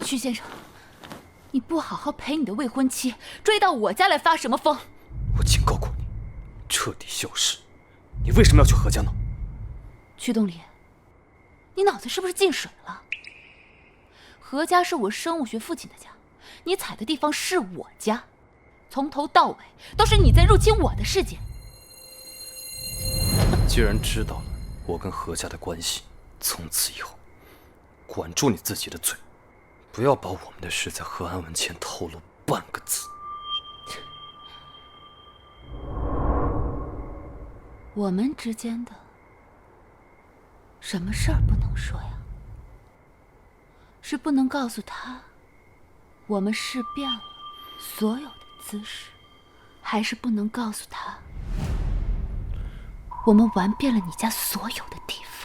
徐先生，你不好好陪你的未婚妻，追到我家来发什么疯？我警告过你，彻底消失。你为什么要去何家呢？曲东林，你脑子是不是进水了？何家是我生物学父亲的家，你踩的地方是我家，从头到尾都是你在入侵我的世界。既然知道了我跟何家的关系，从此以后，管住你自己的嘴，不要把我们的事在何安文前透露半个字。我们之间的什么事儿不能说呀？是不能告诉他我们试遍了所有的姿势，还是不能告诉他我们玩遍了你家所有的地方？